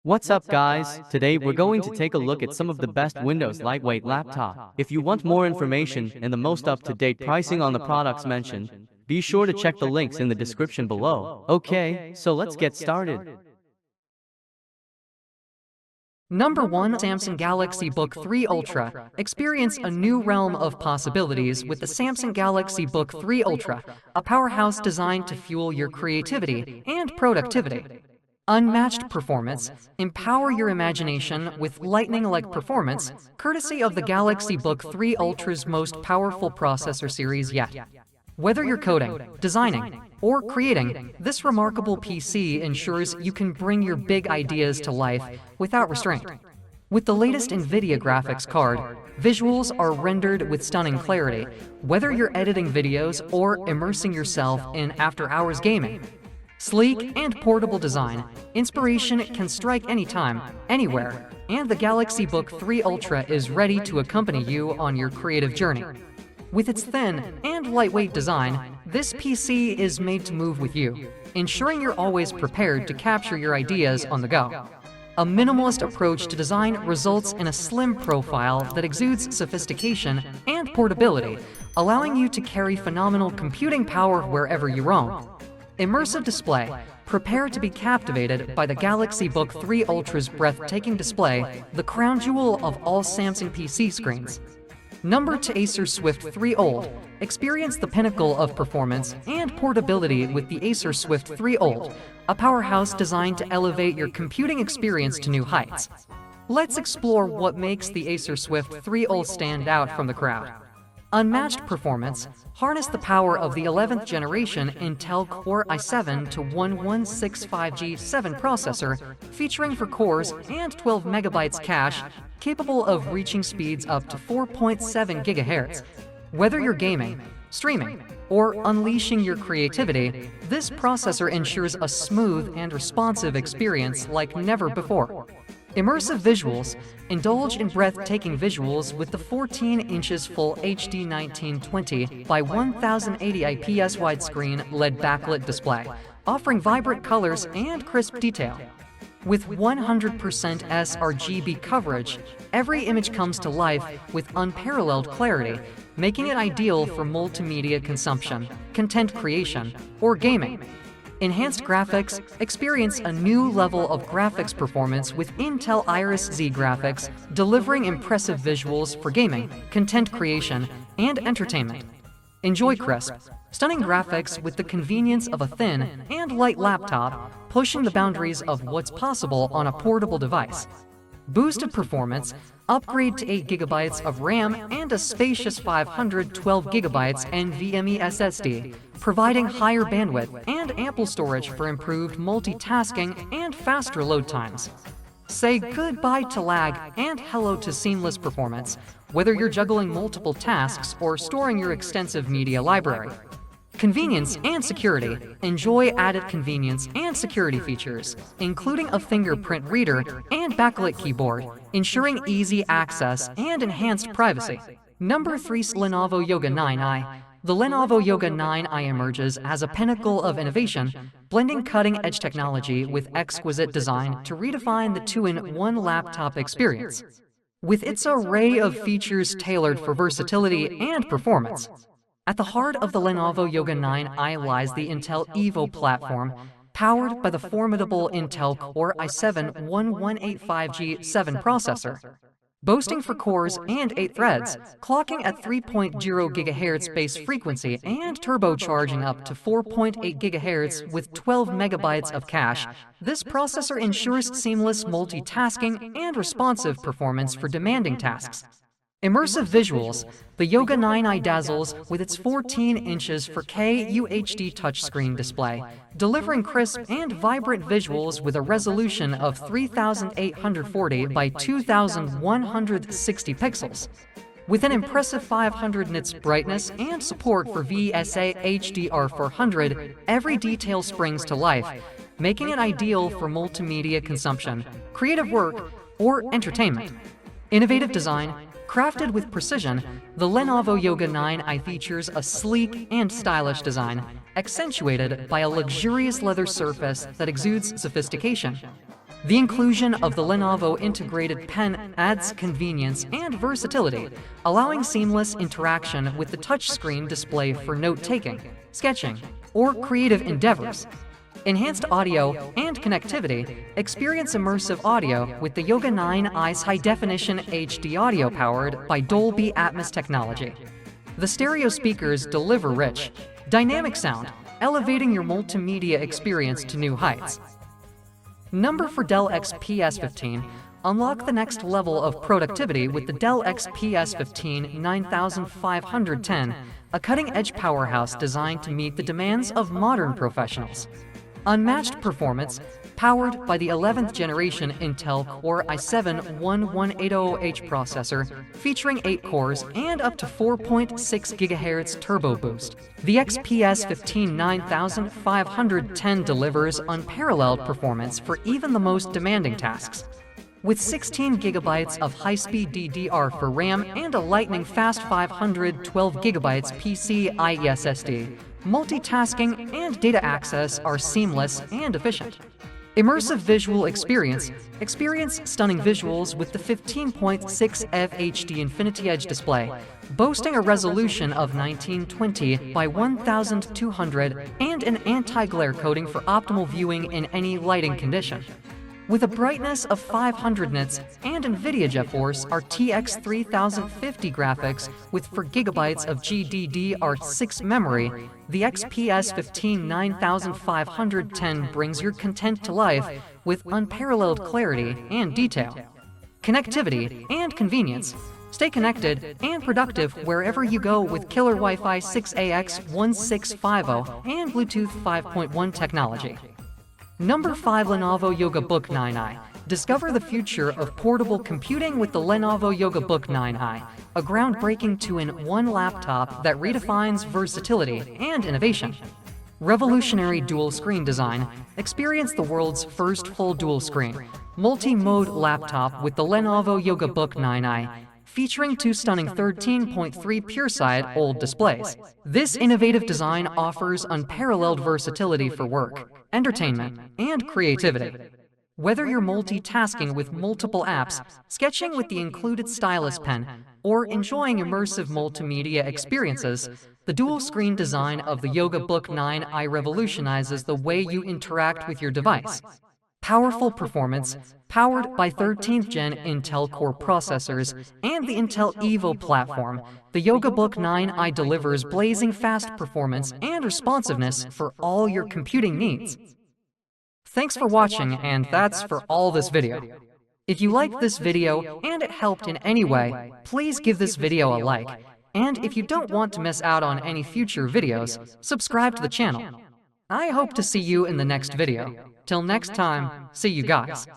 What's up guys, today we're going to take a look at some of the best Windows lightweight laptop. If you want more information and the most up-to-date pricing on the products mentioned, be sure to check the links in the description below. Okay, so let's get started. Number 1. Samsung Galaxy Book 3 Ultra. Experience a new realm of possibilities with the Samsung Galaxy Book 3 Ultra, a powerhouse designed to fuel your creativity and productivity. Unmatched performance. Empower your imagination with lightning-like performance, courtesy of the Galaxy Book 3 Ultra's most powerful processor series yet. Whether you're coding, designing, or creating, this remarkable PC ensures you can bring your big ideas to life without restraint. With the latest NVIDIA graphics card, visuals are rendered with stunning clarity, whether you're editing videos or immersing yourself in after-hours gaming. Sleek and portable design, inspiration can strike anytime, anywhere, and the Galaxy Book 3 Ultra is ready to accompany you on your creative journey. With its thin and lightweight design, this PC is made to move with you, ensuring you're always prepared to capture your ideas on the go. A minimalist approach to design results in a slim profile that exudes sophistication and portability, allowing you to carry phenomenal computing power wherever you roam. Immersive display. Prepare to be captivated by the Galaxy Book 3 Ultra's breathtaking display, the crown jewel of all Samsung PC screens. Number 2. Acer Swift 3 Old. Experience the pinnacle of performance and portability with the Acer Swift 3 Old, a powerhouse designed to elevate your computing experience to new heights. Let's explore what makes the Acer Swift 3 Old stand out from the crowd. Unmatched performance. Harness the power of the 11th generation Intel Core i7-1165G7 processor, featuring 4 cores and 12 MB cache, capable of reaching speeds up to 4.7 GHz. Whether you're gaming, streaming, or unleashing your creativity, this processor ensures a smooth and responsive experience like never before. Immersive visuals. Indulge in breathtaking visuals with the 14 inches Full HD 1920 by 1080 IPS widescreen LED backlit display, offering vibrant colors and crisp detail. With 100% sRGB coverage, every image comes to life with unparalleled clarity, making it ideal for multimedia consumption, content creation, or gaming. Enhanced graphics. Experience a new level of graphics performance with Intel Iris Z graphics, delivering impressive visuals for gaming, content creation, and entertainment. Enjoy crisp, stunning graphics with the convenience of a thin and light laptop, pushing the boundaries of what's possible on a portable device. Boosted performance. Upgrade to 8 GB of RAM and a spacious 512 GB NVMe SSD, providing higher bandwidth and ample storage for improved multitasking and faster load times. Say goodbye to lag and hello to seamless performance, whether you're juggling multiple tasks or storing your extensive media library. Convenience and security. Enjoy added convenience and security features, including a fingerprint reader and backlit keyboard, ensuring easy access and enhanced privacy. Number 3. Lenovo Yoga 9i. The Lenovo Yoga 9i emerges as a pinnacle of innovation, blending cutting-edge technology with exquisite design to redefine the two-in-one laptop experience. With its array of features tailored for versatility and performance. At the heart of the Lenovo Yoga 9i lies the Intel Evo platform, powered by the formidable Intel Core i7-1185G7 processor. Boasting 4 cores and 8 threads, clocking at 3.0 GHz base frequency and turbocharging up to 4.8 GHz with 12 MB of cache, this processor ensures seamless multitasking and responsive performance for demanding tasks. Immersive visuals. The Yoga 9i dazzles with its 14 inches 4K UHD touchscreen display, delivering crisp and vibrant visuals with a resolution of 3840 by 2160 pixels. With an impressive 500 nits brightness and support for VSA HDR400, every detail springs to life, making it ideal for multimedia consumption, creative work, or entertainment. Innovative design. Crafted with precision, the Lenovo Yoga 9i features a sleek and stylish design, accentuated by a luxurious leather surface that exudes sophistication. The inclusion of the Lenovo integrated pen adds convenience and versatility, allowing seamless interaction with the touchscreen display for note-taking, sketching, or creative endeavors. Enhanced audio and connectivity. Experience immersive audio with the Yoga 9i's high-definition HD audio powered by Dolby Atmos technology. The stereo speakers deliver rich, dynamic sound, elevating your multimedia experience to new heights. Number for Dell XPS 15. Unlock the next level of productivity with the Dell XPS 15 9510, a cutting-edge powerhouse designed to meet the demands of modern professionals. Unmatched performance, powered by the 11th generation Intel Core i7-11800H processor, featuring 8 cores and up to 4.6 GHz turbo boost. The XPS 15 9510 delivers unparalleled performance for even the most demanding tasks. With 16 GB of high-speed DDR for RAM and a lightning-fast 512 GB PCIe SSD, multitasking and data access are seamless and efficient. Immersive visual experience. Experience stunning visuals with the 15.6 FHD Infinity Edge display, boasting a resolution of 1920 by 1200 and an anti-glare coating for optimal viewing in any lighting condition. With a brightness of 500 nits and NVIDIA GeForce RTX 3050 graphics with 4 GB of GDDR6 memory, the XPS 15 9510 brings your content to life with unparalleled clarity and detail. Connectivity and convenience. Stay connected and productive wherever you go with killer Wi-Fi 6AX1650 and Bluetooth 5.1 technology. Number 5. Lenovo Yoga Book 9i. Discover the future of portable computing with the Lenovo Yoga Book 9i, a groundbreaking two-in-one laptop that redefines versatility and innovation. Revolutionary dual-screen design. Experience the world's first full dual-screen, multi-mode laptop with the Lenovo Yoga Book 9i, featuring 2 stunning 13.3 PureSide OLED displays. This innovative design offers unparalleled versatility for work, entertainment, and creativity. Whether you're multitasking with multiple apps, sketching with the included stylus pen, or enjoying immersive multimedia experiences, the dual-screen design of the Yoga Book 9i revolutionizes the way you interact with your device. Powerful performance, powered by 13th Gen Intel Core processors and the Intel Evo platform, the Yoga Book 9i delivers blazing fast performance and responsiveness for all your computing needs. Thanks for watching, and that's for all this video. If you liked this video and it helped in any way, please give this video a like. And if you don't want to miss out on any future videos, subscribe to the channel. I hope to see you in the next video. Till next time, see you guys.